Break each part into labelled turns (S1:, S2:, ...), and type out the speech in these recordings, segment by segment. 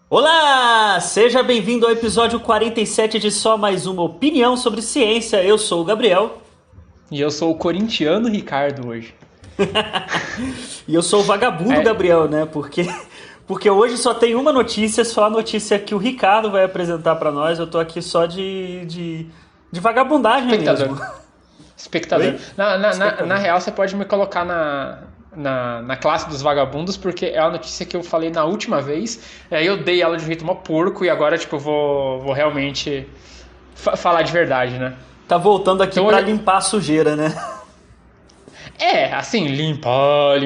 S1: Olá! Seja bem-vindo ao episódio 47 de Só Mais Uma Opinião sobre Ciência. Eu sou o Gabriel.
S2: E eu sou o corintiano Ricardo hoje.
S1: E eu sou o vagabundo Gabriel, né? Porque hoje só tem uma notícia, só a notícia que o Ricardo vai apresentar pra nós. Eu tô aqui só de vagabundagem mesmo.
S2: Espectador. Na real, você pode me colocar na classe dos vagabundos, porque é a notícia que eu falei na última vez. Eu dei ela de um jeito mó porco e agora eu vou realmente falar de verdade, né?
S1: Tá voltando aqui então, pra limpar a sujeira, né?
S2: Assim, limpar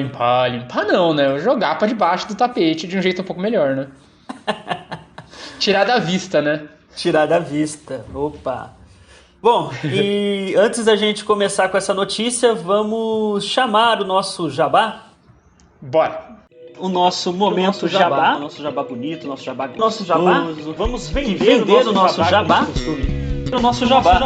S2: não, né? Jogar pra debaixo do tapete de um jeito um pouco melhor, né? Tirar da vista, né?
S1: Tirar da vista, opa! Bom, e antes da gente começar com essa notícia, vamos chamar o nosso jabá?
S2: Bora!
S1: O nosso momento jabá. O nosso jabá bonito, o nosso jabá gostoso. Vamos vender o nosso jabá. O nosso jabá.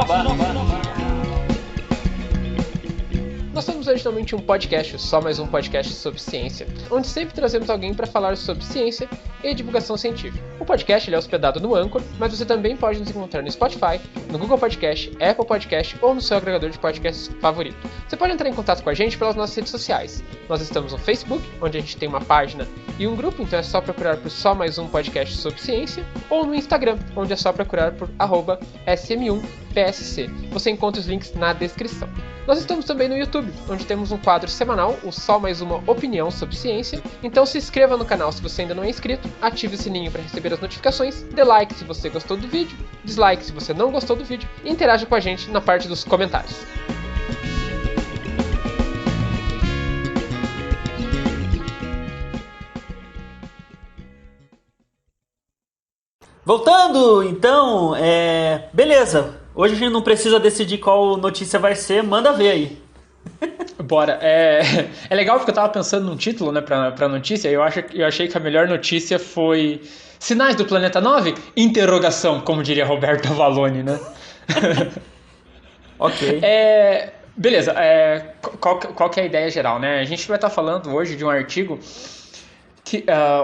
S2: Nós somos originalmente um podcast, só mais um podcast sobre ciência, onde sempre trazemos alguém para falar sobre ciência e divulgação científica. O podcast é hospedado no Anchor, mas você também pode nos encontrar no Spotify, no Google Podcast, Apple Podcast ou no seu agregador de podcasts favorito. Você pode entrar em contato com a gente pelas nossas redes sociais. Nós estamos no Facebook, onde a gente tem uma página e um grupo, então é só procurar por Só Mais Um Podcast sobre Ciência, ou no Instagram, onde é só procurar por @sm1psc. Você encontra os links na descrição. Nós estamos também no YouTube, onde temos um quadro semanal, o Só Mais Uma Opinião sobre Ciência. Então se inscreva no canal se você ainda não é inscrito, ative o sininho para receber as notificações, dê like se você gostou do vídeo, dislike se você não gostou do vídeo e interaja com a gente na parte dos comentários.
S1: Voltando, então, beleza. Hoje a gente não precisa decidir qual notícia vai ser, manda ver aí.
S2: Bora. É legal porque eu tava pensando num título, né, pra notícia, e eu achei que a melhor notícia foi Sinais do Planeta 9? Interrogação, como diria Roberto Avalone, né?
S1: Ok.
S2: Beleza, qual que é a ideia geral, né? A gente vai estar falando hoje de um artigo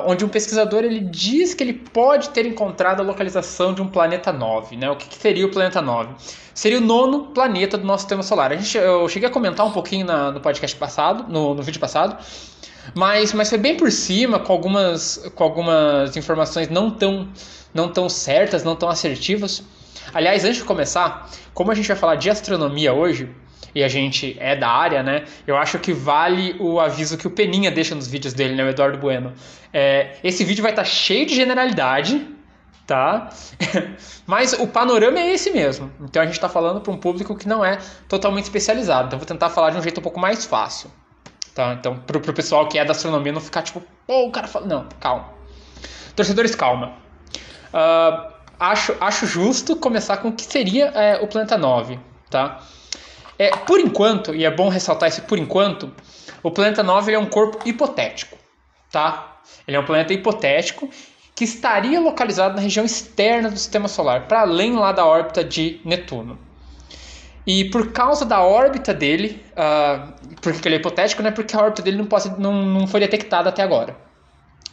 S2: onde um pesquisador ele diz que ele pode ter encontrado a localização de um planeta 9, né? O que seria o planeta 9? Seria o 9º planeta do nosso sistema solar. Eu cheguei a comentar um pouquinho no podcast passado, no vídeo passado, mas foi bem por cima, com algumas informações não tão certas, não tão assertivas. Aliás, antes de começar, como a gente vai falar de astronomia hoje, e a gente é da área, né? Eu acho que vale o aviso que o Peninha deixa nos vídeos dele, né? O Eduardo Bueno. Esse vídeo vai estar cheio de generalidade, tá? Mas o panorama é esse mesmo. Então a gente está falando para um público que não é totalmente especializado. Então eu vou tentar falar de um jeito um pouco mais fácil, tá? Então pro pessoal que é da astronomia não ficar tipo, o cara fala... Não, calma. Torcedores, calma. Acho justo começar com o que seria o planeta 9, tá? Por enquanto, e é bom ressaltar esse por enquanto, o planeta 9 ele é um corpo hipotético, tá? Ele é um planeta hipotético que estaria localizado na região externa do Sistema Solar, para além lá da órbita de Netuno. E por causa da órbita dele, porque ele é hipotético, né? Porque a órbita dele não foi detectada até agora,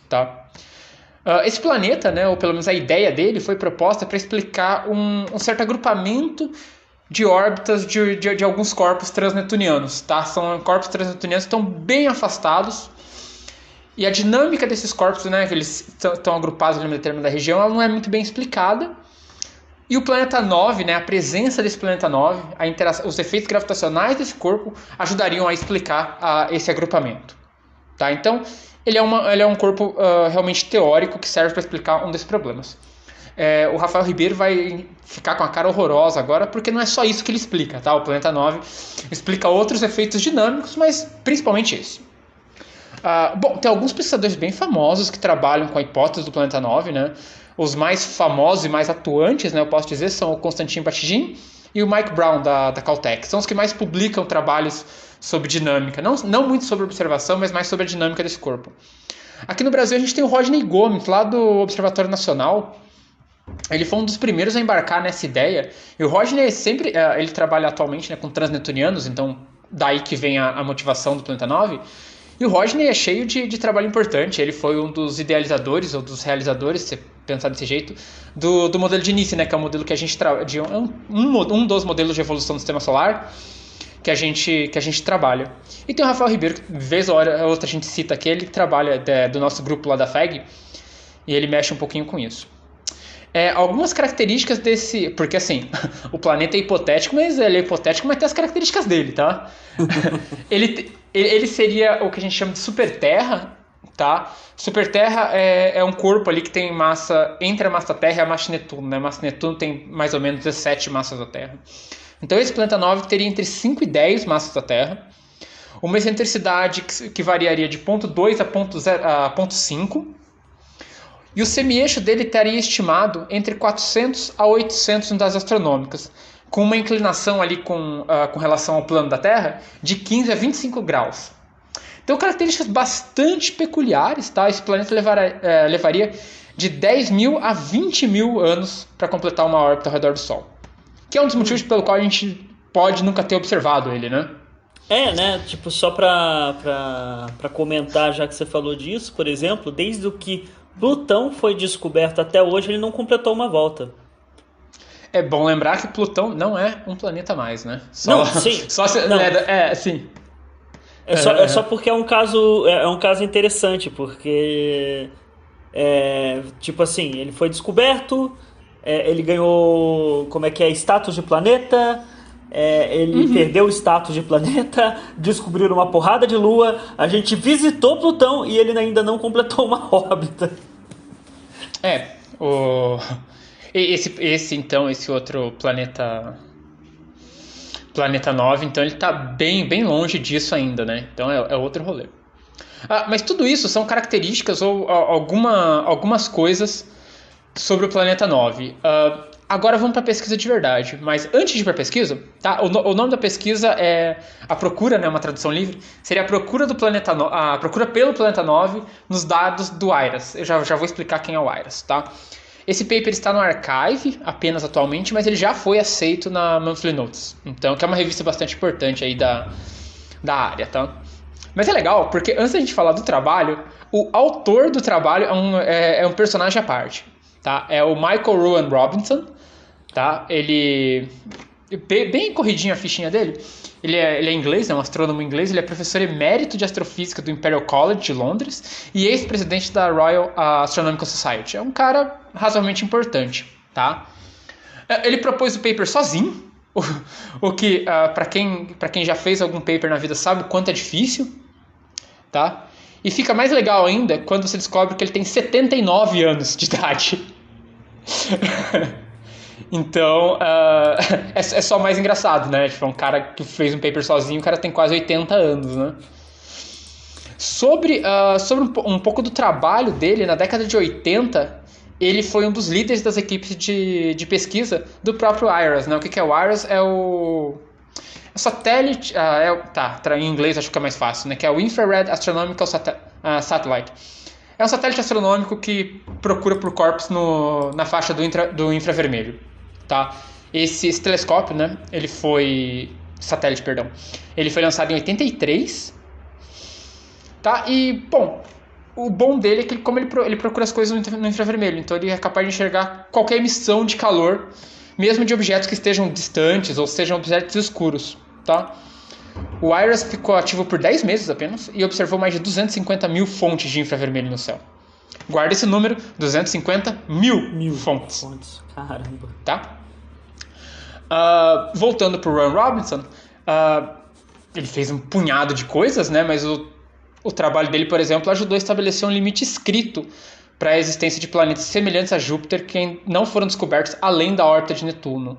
S2: tá? Esse planeta, né, ou pelo menos a ideia dele, foi proposta para explicar um certo agrupamento de órbitas de alguns corpos transnetunianos, tá? São corpos transnetunianos que estão bem afastados e a dinâmica desses corpos, né, que eles estão agrupados em uma determinada região, ela não é muito bem explicada. E o planeta 9, né, a presença desse planeta 9, os efeitos gravitacionais desse corpo ajudariam a explicar esse agrupamento, tá? Então, ele é um corpo realmente teórico que serve para explicar um desses problemas. O Rafael Ribeiro vai ficar com a cara horrorosa agora, porque não é só isso que ele explica, tá? O planeta 9 explica outros efeitos dinâmicos, mas principalmente esse. Tem alguns pesquisadores bem famosos que trabalham com a hipótese do planeta 9, né? Os mais famosos e mais atuantes, né, eu posso dizer, são o Konstantin Batygin e o Mike Brown, da Caltech. São os que mais publicam trabalhos sobre dinâmica. Não muito sobre observação, mas mais sobre a dinâmica desse corpo. Aqui no Brasil a gente tem o Rodney Gomes, lá do Observatório Nacional. Ele foi um dos primeiros a embarcar nessa ideia. E o Rodney sempre, ele trabalha atualmente, né, com transneptunianos, então daí que vem a motivação do Planeta 9. E o Rodney é cheio de trabalho importante. Ele foi um dos idealizadores ou dos realizadores, se pensar desse jeito, do modelo de Nice, né, que é o modelo que a gente um dos modelos de evolução do sistema solar que a gente trabalha. E tem o Rafael Ribeiro, que vez ou outra a gente cita aqui, ele trabalha do nosso grupo lá da FEG, e ele mexe um pouquinho com isso. Algumas características desse... Porque assim, o planeta é hipotético, mas ele é hipotético, mas tem as características dele, tá? ele seria o que a gente chama de superterra, tá? Superterra é um corpo ali que tem massa entre a massa da Terra e a massa de Netuno, né? A massa de Netuno tem mais ou menos 17 massas da Terra. Então esse planeta 9 teria entre 5 e 10 massas da Terra, uma excentricidade que variaria de 0,2 a 0,5, e o semi-eixo dele estaria estimado entre 400 a 800 unidades astronômicas, com uma inclinação ali com relação ao plano da Terra de 15 a 25 graus. Então características bastante peculiares, tá? Esse planeta levaria de 10 mil a 20 mil anos para completar uma órbita ao redor do Sol. Que é um dos motivos pelo qual a gente pode nunca ter observado ele, né?
S1: Né? Tipo, só pra comentar, já que você falou disso, por exemplo, desde o que Plutão foi descoberto até hoje, ele não completou uma volta.
S2: É bom lembrar que Plutão não é um planeta mais, né?
S1: Não, sim.
S2: Sim.
S1: É só porque é um caso interessante, porque tipo assim, ele foi descoberto, ele ganhou, status de planeta, ele perdeu o status de planeta, descobriram uma porrada de lua, a gente visitou Plutão e ele ainda não completou uma órbita.
S2: Esse outro planeta 9, então ele tá bem, bem longe disso ainda, né? Então é outro rolê. Mas tudo isso são características ou algumas coisas sobre o planeta 9. Agora vamos para a pesquisa de verdade. Mas antes de ir para a pesquisa, tá? O nome da pesquisa é a procura, né? Uma tradução livre. Seria a procura a procura pelo planeta 9 nos dados do IRAS. Eu já vou explicar quem é o IRAS, tá? Esse paper está no Archive apenas atualmente, mas ele já foi aceito na Monthly Notes. Então, que é uma revista bastante importante aí da área, tá? Mas é legal, porque antes da gente falar do trabalho, o autor do trabalho é um personagem à parte, tá? É o Michael Rowan Robinson, tá? Ele... Bem corridinho a fichinha dele. Ele é inglês, é um astrônomo inglês. Ele é professor emérito de astrofísica do Imperial College de Londres e ex-presidente da Royal Astronomical Society. É um cara razoavelmente importante, tá? Ele propôs o paper sozinho, o que, para quem já fez algum paper na vida, sabe o quanto é difícil, tá? E fica mais legal ainda quando você descobre que ele tem 79 anos de idade. Então, é só mais engraçado, né? Tipo, é um cara que fez um paper sozinho, o cara tem quase 80 anos, né? Sobre um pouco do trabalho dele, na década de 80, ele foi um dos líderes das equipes de pesquisa do próprio IRAS, né? O que é o IRAS? É o satélite... em inglês acho que é mais fácil, né? Que é o Infrared Astronomical Satellite. É um satélite astronômico que procura por corpos na faixa do infravermelho, tá? Esse telescópio, né? Satélite, perdão. Ele foi lançado em 83, tá? E, bom, o bom dele é que como ele procura as coisas no infravermelho, então ele é capaz de enxergar qualquer emissão de calor, mesmo de objetos que estejam distantes ou sejam objetos escuros, tá? O IRAS ficou ativo por 10 meses apenas e observou mais de 250 mil fontes de infravermelho no céu. Guarda esse número, 250 mil fontes.
S1: Caramba.
S2: Tá? Voltando para o Rowan Robinson, ele fez um punhado de coisas, né? Mas o trabalho dele, por exemplo, ajudou a estabelecer um limite escrito para a existência de planetas semelhantes a Júpiter que não foram descobertos além da órbita de Netuno.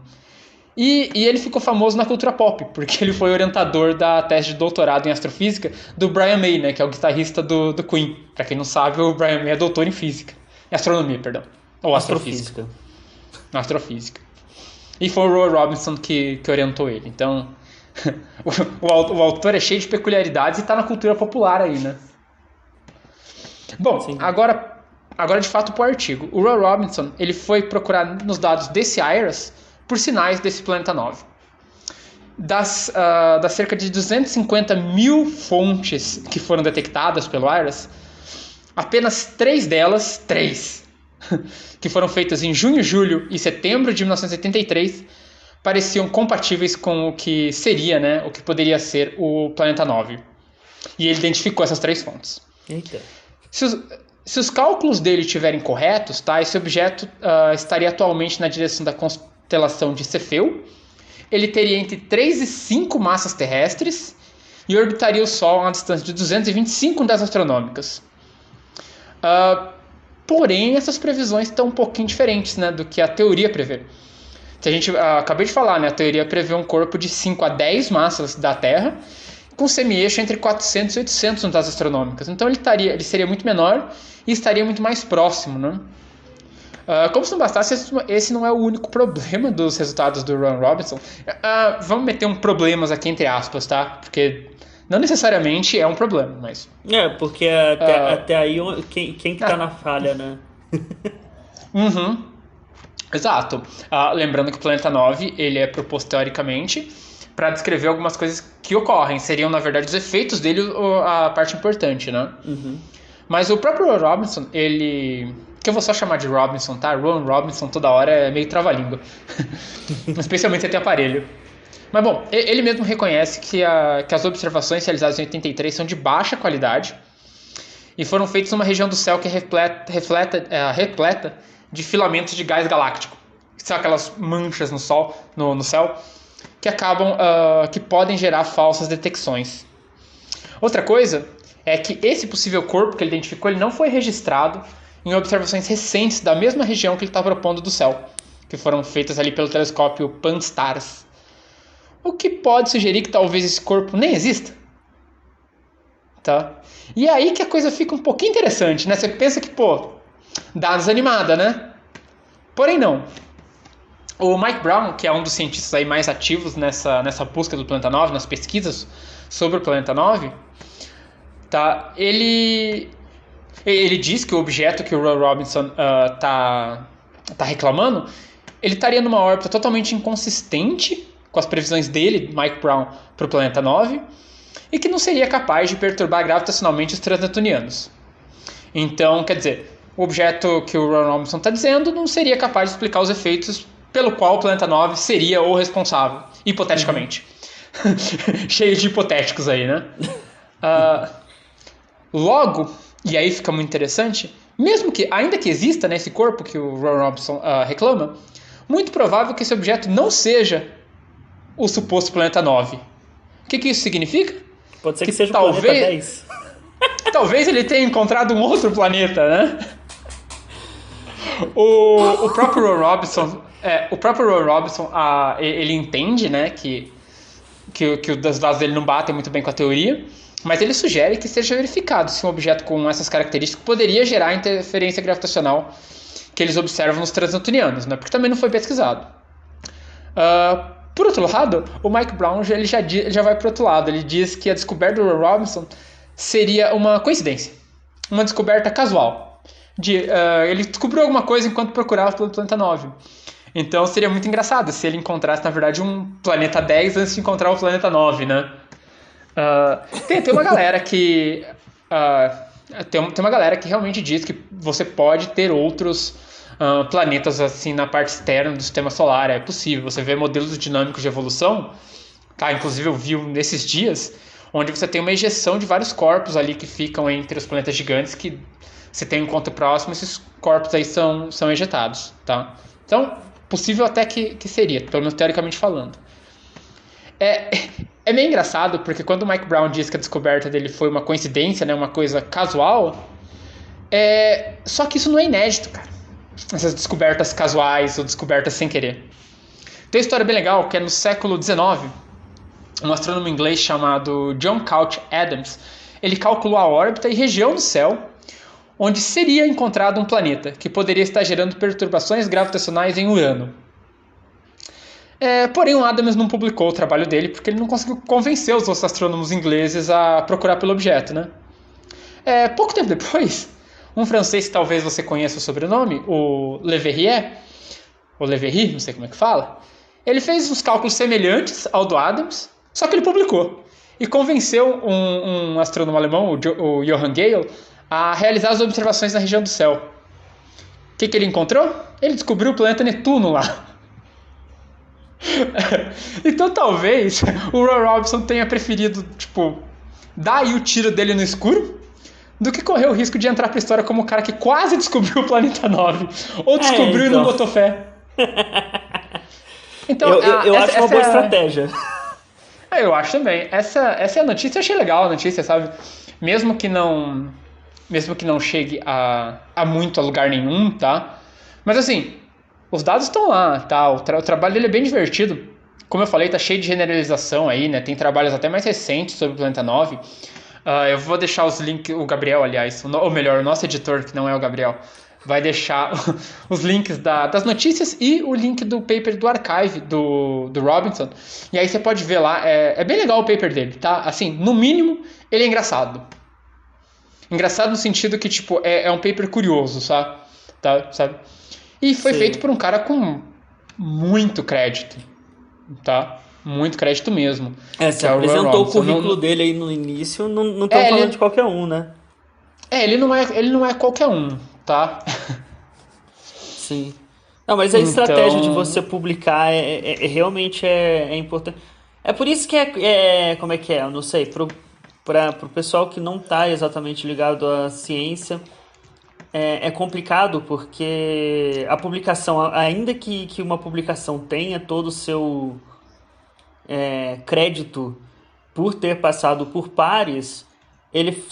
S2: E ele ficou famoso na cultura pop, porque ele foi orientador da tese de doutorado em astrofísica do Brian May, né, que é o guitarrista do Queen. Pra quem não sabe, o Brian May é doutor em física. Em astronomia, perdão. Ou astrofísica. Astrofísica. E foi o Rowan Robinson que orientou ele. Então, o autor é cheio de peculiaridades e tá na cultura popular aí, né? Bom,
S1: Sim.
S2: agora de fato pro artigo. O Roy Robinson ele foi procurar nos dados desse IRAS por sinais desse planeta 9. Das cerca de 250 mil fontes que foram detectadas pelo IRAS, apenas 3 delas, que foram feitas em junho, julho e setembro de 1983, pareciam compatíveis com o que seria, né, o que poderia ser o planeta 9. E ele identificou essas 3 fontes.
S1: Eita.
S2: Se os cálculos dele estiverem corretos, tá, esse objeto estaria atualmente na direção da constelação de Cefeu. Ele teria entre 3 e 5 massas terrestres e orbitaria o Sol a uma distância de 225 unidades astronômicas. Porém, essas previsões estão um pouquinho diferentes, né, do que a teoria prevê. Se a gente acabei de falar, né, a teoria prevê um corpo de 5 a 10 massas da Terra, com semi-eixo entre 400 e 800 unidades astronômicas. Então ele seria muito menor e estaria muito mais próximo, né? Como se não bastasse, esse não é o único problema dos resultados do Roy Robinson. Vamos meter um problemas aqui entre aspas, tá? Porque não necessariamente é um problema, mas...
S1: Porque até aí quem que tá na falha, né?
S2: Uhum. Exato. Lembrando que o planeta 9 ele é proposto teoricamente para descrever algumas coisas que ocorrem. Seriam, na verdade, os efeitos dele a parte importante, né?
S1: Uhum.
S2: Mas o próprio Roy Robinson, ele... que eu vou só chamar de Robinson, tá? Ron Robinson toda hora é meio trava-língua. Especialmente se tem aparelho. Mas bom, ele mesmo reconhece que as observações realizadas em 83 são de baixa qualidade e foram feitas numa região do céu que é repleta de filamentos de gás galáctico. Que são aquelas manchas no céu que podem gerar falsas detecções. Outra coisa é que esse possível corpo que ele identificou, ele não foi registrado em observações recentes da mesma região que ele está propondo do céu, que foram feitas ali pelo telescópio Pan-STARRS. O que pode sugerir que talvez esse corpo nem exista. Tá? E é aí que a coisa fica um pouquinho interessante, né? Você pensa que, dá desanimada, né? Porém não. O Mike Brown, que é um dos cientistas aí mais ativos nessa busca do planeta 9, nas pesquisas sobre o planeta 9, tá? Ele diz que o objeto que o Roy Robinson tá reclamando, ele estaria numa órbita totalmente inconsistente com as previsões dele, Mike Brown, para o planeta 9, e que não seria capaz de perturbar gravitacionalmente os transneptunianos. Então, quer dizer, o objeto que o Roy Robinson está dizendo não seria capaz de explicar os efeitos pelo qual o planeta 9 seria o responsável, hipoteticamente. Cheio de hipotéticos aí, né? Logo, e aí fica muito interessante, mesmo que, ainda que exista nesse corpo que o Roy Robinson reclama, muito provável que esse objeto não seja o suposto planeta 9. O que isso significa?
S1: Pode ser que seja o planeta 10.
S2: Talvez ele tenha encontrado um outro planeta, né? O próprio Roy Robinson, ele entende, né, que os dados dele não batem muito bem com a teoria, mas ele sugere que seja verificado se um objeto com essas características poderia gerar a interferência gravitacional que eles observam nos transneptunianos, né? Porque também não foi pesquisado. Por outro lado, o Mike Brown ele já vai para o outro lado. Ele diz que a descoberta do Roy Robinson seria uma coincidência, uma descoberta casual. Ele descobriu alguma coisa enquanto procurava pelo planeta 9. Então seria muito engraçado se ele encontrasse, na verdade, um planeta 10 antes de encontrar o planeta 9, né? Tem uma galera que... tem uma galera que realmente diz que você pode ter outros planetas assim na parte externa do sistema solar. É possível. Você vê modelos dinâmicos de evolução, tá? Inclusive eu vi nesses dias, onde você tem uma ejeção de vários corpos ali que ficam entre os planetas gigantes que você tem um encontro próximo, esses corpos aí são ejetados, tá? Então, possível até que seria, pelo menos teoricamente falando. É meio engraçado, porque quando o Mike Brown diz que a descoberta dele foi uma coincidência, né, uma coisa casual, só que isso não é inédito, cara. Essas descobertas casuais ou descobertas sem querer. Tem uma história bem legal, que é no século XIX, um astrônomo inglês chamado John Couch Adams, ele calculou a órbita e região do céu onde seria encontrado um planeta que poderia estar gerando perturbações gravitacionais em Urano. Porém, o Adams não publicou o trabalho dele porque ele não conseguiu convencer os outros astrônomos ingleses a procurar pelo objeto, né? Pouco tempo depois, um francês que talvez você conheça o sobrenome, o Leverrier, ou Leverrier, não sei como é que fala, ele fez uns cálculos semelhantes ao do Adams, só que ele publicou. E convenceu um astrônomo alemão, o Johann Gale, a realizar as observações na região do céu. O que ele encontrou? Ele descobriu o planeta Netuno lá. Então talvez o Roy Robson tenha preferido, dar aí o tiro dele no escuro do que correr o risco de entrar pra história como o cara que quase descobriu o planeta 9 ou descobriu e não botou fé.
S1: Então, eu acho uma boa estratégia.
S2: Eu acho também. Essa é a notícia, eu achei legal a notícia, sabe? Mesmo que não chegue a muito a lugar nenhum, tá? Mas assim, os dados estão lá, tá? O trabalho dele é bem divertido. Como eu falei, tá cheio de generalização aí, né? Tem trabalhos até mais recentes sobre o Planeta 9. Eu vou deixar os links, o Gabriel, aliás, ou melhor, o nosso editor, que não é o Gabriel, vai deixar os links das notícias e o link do paper do archive do Robinson. E aí você pode ver lá, é bem legal o paper dele, tá? Assim, no mínimo, ele é engraçado. Engraçado no sentido que, é um paper curioso, sabe? Sabe? E foi feito por um cara com muito crédito, tá? Muito crédito mesmo.
S1: Você apresentou o currículo dele aí no início, não estamos falando de qualquer um, né?
S2: Ele não é qualquer um, tá?
S1: Sim. Não, mas a estratégia de você publicar realmente é importante. É por isso que como é que é? Eu não sei, para o pessoal que não está exatamente ligado à ciência, é complicado porque a publicação, ainda que uma publicação tenha todo o seu crédito por ter passado por pares, ele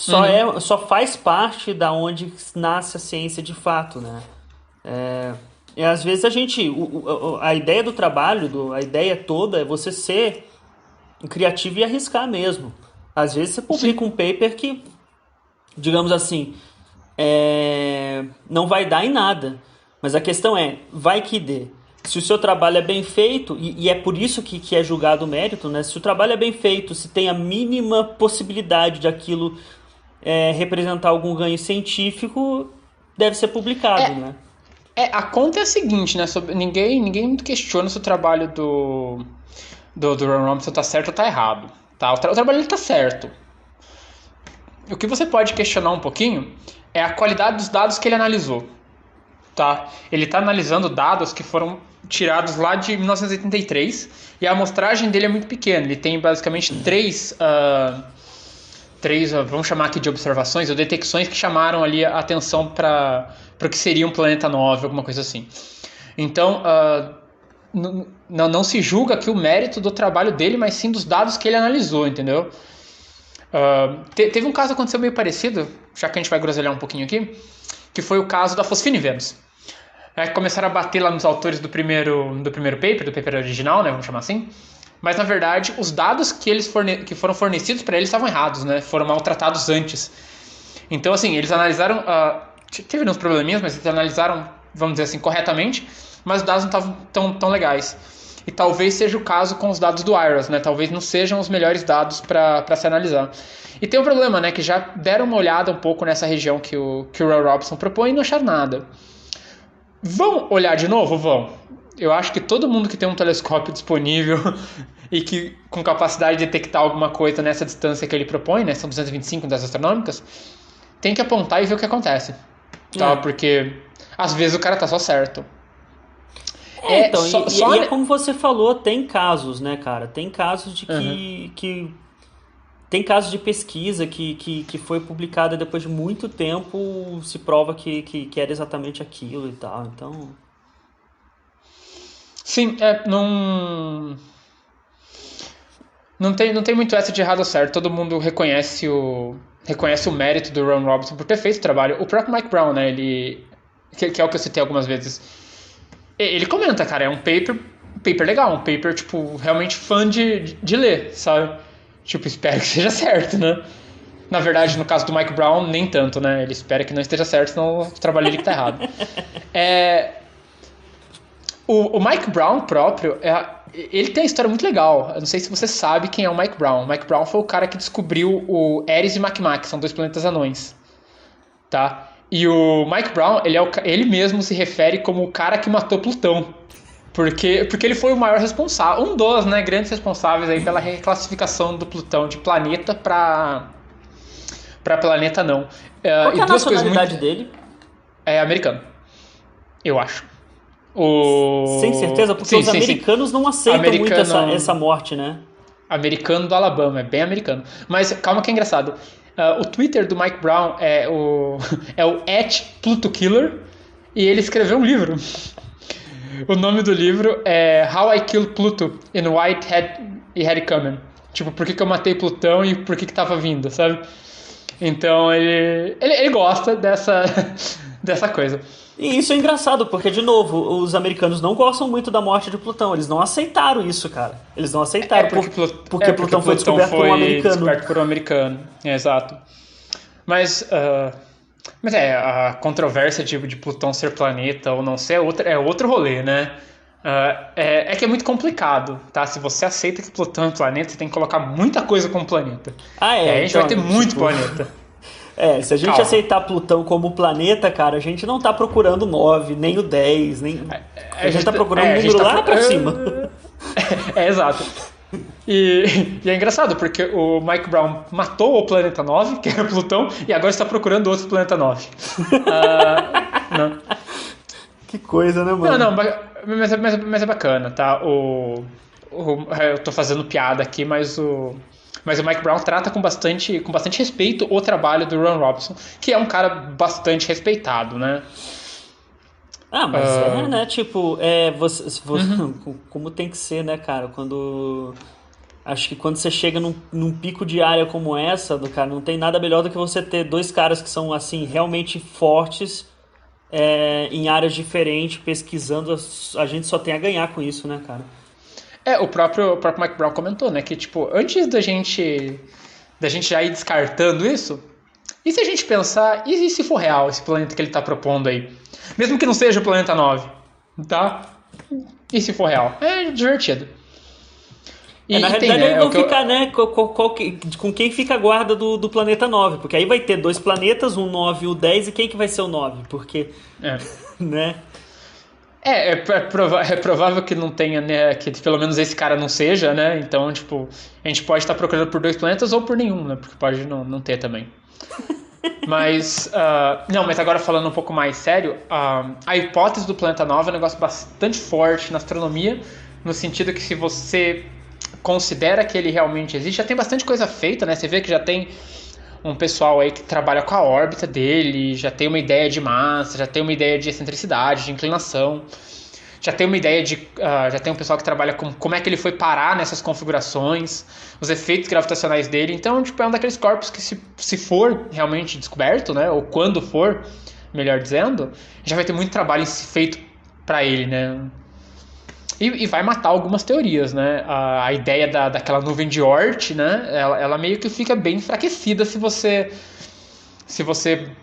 S1: só faz parte da onde nasce a ciência de fato, né? E às vezes a ideia do trabalho, a ideia toda é você ser criativo e arriscar mesmo. Às vezes você publica um paper que, digamos assim, não vai dar em nada. Mas a questão vai que dê. Se o seu trabalho é bem feito, e é por isso que é julgado o mérito, né? Se o trabalho é bem feito, se tem a mínima possibilidade de aquilo representar algum ganho científico, deve ser publicado, né?
S2: A conta é a seguinte, né? Ninguém muito questiona se o trabalho do Ron Robinson tá certo ou tá errado. Tá? O trabalho dele tá certo. O que você pode questionar um pouquinho é a qualidade dos dados que ele analisou. Tá? Ele está analisando dados que foram tirados lá de 1983 e a amostragem dele é muito pequena. Ele tem basicamente três, vamos chamar aqui de observações ou detecções que chamaram ali a atenção para o que seria um planeta 9, alguma coisa assim. Então, não se julga aqui o mérito do trabalho dele, mas sim dos dados que ele analisou, entendeu? Teve um caso que aconteceu meio parecido, já que a gente vai groselhar um pouquinho aqui, que foi o caso da fosfina em Vênus. Começaram a bater lá nos autores do primeiro paper, do paper original, né, vamos chamar assim. Mas, na verdade, os dados que foram fornecidos para eles estavam errados, né? Foram maltratados antes. Então, assim, eles analisaram... teve uns probleminhas, mas eles analisaram, vamos dizer assim, corretamente, mas os dados não estavam tão legais. E talvez seja o caso com os dados do IRAS, né? Talvez não sejam os melhores dados para se analisar. E tem um problema, né? Que já deram uma olhada um pouco nessa região que o Roy Robson propõe e não acharam nada. Vão olhar de novo? Vão. Eu acho que todo mundo que tem um telescópio disponível e que com capacidade de detectar alguma coisa nessa distância que ele propõe, né? São 225 unidades astronômicas, tem que apontar e ver o que acontece. Tá? Porque às vezes o cara tá só certo.
S1: Então, e é como você falou, tem casos, né, cara? Tem casos de que tem casos de pesquisa que foi publicada depois de muito tempo, se prova que era exatamente aquilo e tal, então...
S2: Sim, não tem muito essa de errado ou certo, todo mundo reconhece o mérito do Ron Robinson por ter feito o trabalho. O próprio Mike Brown, né, que é o que eu citei algumas vezes, ele comenta, cara, é um paper legal, um paper, realmente fã de ler, sabe? Espero que seja certo, né? Na verdade, no caso do Mike Brown, nem tanto, né? Ele espera que não esteja certo, senão o trabalho dele que tá errado. O Mike Brown próprio, ele tem uma história muito legal. Eu não sei se você sabe quem é o Mike Brown. O Mike Brown foi o cara que descobriu o Eris e Makemake, são 2 planetas anões. Tá? E o Mike Brown, ele mesmo se refere como o cara que matou Plutão. Porque ele foi o maior responsável, um dos, né, grandes responsáveis aí pela reclassificação do Plutão de planeta para planeta não.
S1: Qual que é a nacionalidade dele?
S2: É americano, eu acho.
S1: Sem certeza, porque os americanos não aceitam muito essa morte, né?
S2: Americano do Alabama, é bem americano. Mas calma que é engraçado. O Twitter do Mike Brown é o @PlutoKiller e ele escreveu um livro. O nome do livro é How I Killed Pluto and Why It Had Coming. Tipo, por que eu matei Plutão e por que tava vindo, sabe? Então ele gosta dessa coisa.
S1: E isso é engraçado, porque, de novo, os americanos não gostam muito da morte de Plutão. Eles não aceitaram isso, cara. Eles não aceitaram porque Plutão foi descoberto por um americano.
S2: Descoberto por um americano, exato. Mas a controvérsia de Plutão ser planeta ou não ser é outro rolê, né? É que é muito complicado, tá? Se você aceita que Plutão é um planeta, você tem que colocar muita coisa como planeta. Aí a gente vai ter muito planeta.
S1: Se a gente aceitar Plutão como planeta, cara, a gente não tá procurando 9, nem o 10, nem... A gente tá procurando um número lá pra cima.
S2: Exato. E é engraçado, porque o Mike Brown matou o planeta 9, que era Plutão, e agora está procurando outro planeta 9. Não.
S1: Que coisa, né, mano?
S2: Não, mas é bacana, tá? Eu tô fazendo piada aqui, mas o Mike Brown trata com bastante respeito o trabalho do Ron Robson, que é um cara bastante respeitado, né?
S1: Mas né? Tipo, como tem que ser, né, cara? Acho que quando você chega num pico de área como essa, cara, não tem nada melhor do que você ter dois caras que são, assim, realmente fortes em áreas diferentes, pesquisando. A gente só tem a ganhar com isso, né, cara?
S2: O próprio Mike Brown comentou, né, que, tipo, antes da gente já ir descartando isso, e se a gente pensar, e se for real esse planeta que ele tá propondo aí? Mesmo que não seja o planeta 9, tá? E se for real? É divertido.
S1: Na realidade ele não ficar, né, com quem fica a guarda do planeta 9, porque aí vai ter dois planetas, um 9 e o 10, e quem que vai ser o 9? Porque, né...
S2: É provável que não tenha, né, que pelo menos esse cara não seja, né, então, tipo, a gente pode estar procurando por dois planetas ou por nenhum, né, porque pode não ter também. Mas agora falando um pouco mais sério, a hipótese do planeta 9 é um negócio bastante forte na astronomia, no sentido que se você considera que ele realmente existe, já tem bastante coisa feita, né, você vê que já tem um pessoal aí que trabalha com a órbita dele, já tem uma ideia de massa, já tem uma ideia de excentricidade, de inclinação, já tem uma ideia já tem um pessoal que trabalha com como é que ele foi parar nessas configurações, os efeitos gravitacionais dele. Então, tipo, é um daqueles corpos que se for realmente descoberto, né, ou quando for, melhor dizendo, já vai ter muito trabalho feito para ele, né. E vai matar algumas teorias, né? A ideia daquela nuvem de Oort, né? Ela meio que fica bem enfraquecida se você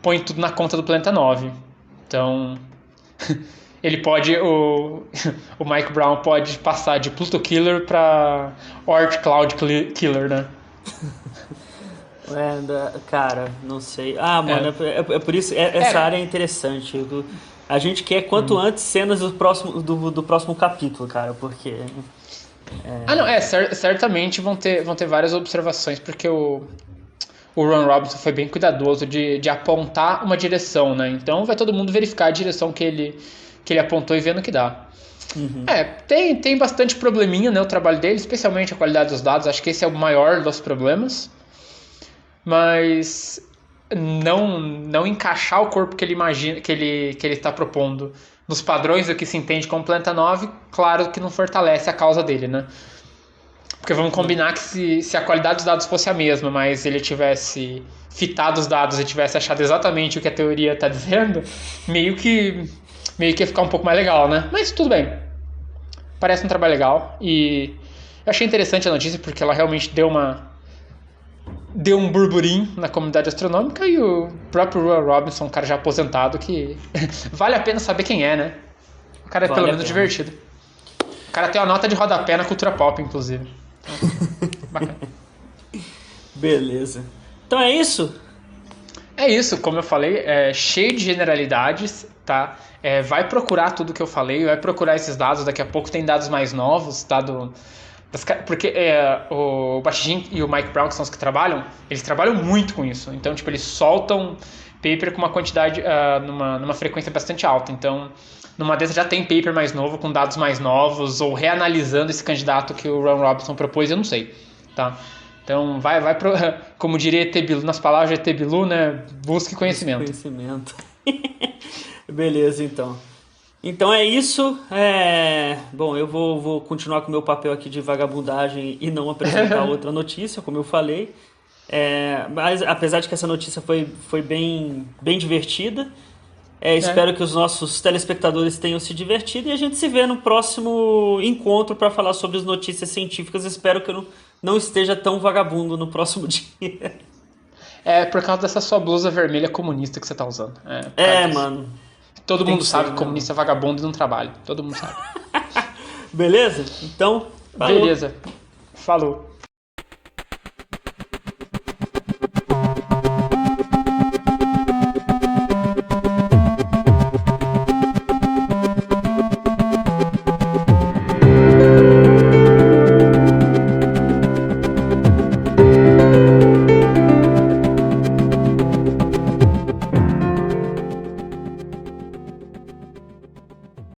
S2: põe tudo na conta do planeta 9. Então, ele pode... O Mike Brown pode passar de Pluto Killer para Oort Cloud Killer, né?
S1: Cara, não sei. Mano, é por isso... Essa área é interessante. A gente quer quanto antes cenas do próximo capítulo, cara, porque...
S2: Certamente vão ter várias observações, porque o Ron Robinson foi bem cuidadoso de apontar uma direção, né? Então vai todo mundo verificar a direção que ele apontou e vendo o que dá. Uhum. Tem bastante probleminha, né, o trabalho dele, especialmente a qualidade dos dados, acho que esse é o maior dos problemas, mas... não encaixar o corpo que ele imagina, que ele está propondo nos padrões do que se entende como planeta 9, claro que não fortalece a causa dele, né? Porque vamos combinar que se a qualidade dos dados fosse a mesma, mas ele tivesse fitado os dados e tivesse achado exatamente o que a teoria está dizendo, meio que ia ficar um pouco mais legal, né? Mas tudo bem. Parece um trabalho legal e eu achei interessante a notícia porque ela realmente deu um burburinho na comunidade astronômica e o próprio Ron Robinson, um cara já aposentado, que vale a pena saber quem é, né? O cara é pelo menos divertido. O cara tem uma nota de rodapé na cultura pop, inclusive. Então, bacana.
S1: Beleza. Então é isso?
S2: É isso, como eu falei, é cheio de generalidades, tá? Vai procurar tudo que eu falei, vai procurar esses dados, daqui a pouco tem dados mais novos, tá? Porque o Bashijin e o Mike Brown, que são os que trabalham, eles trabalham muito com isso. Então, tipo, eles soltam paper com uma quantidade, numa frequência bastante alta. Então, numa dessas já tem paper mais novo, com dados mais novos, ou reanalisando esse candidato que o Ron Robinson propôs, eu não sei, tá? Então, como diria ET Bilu, nas palavras de ET Bilu, né? Busque conhecimento.
S1: Conhecimento. Beleza, então. Então é isso. Bom, eu vou continuar com o meu papel aqui de vagabundagem e não apresentar outra notícia, como eu falei. Mas apesar de que essa notícia foi bem, bem divertida, espero que os nossos telespectadores tenham se divertido e a gente se vê no próximo encontro para falar sobre as notícias científicas. Espero que eu não esteja tão vagabundo no próximo dia.
S2: Por causa dessa sua blusa vermelha comunista que você tá usando.
S1: Mano.
S2: Todo mundo sabe que comunista é vagabundo e não trabalha. Todo mundo sabe.
S1: Beleza? Então, falou.
S2: Beleza. Falou.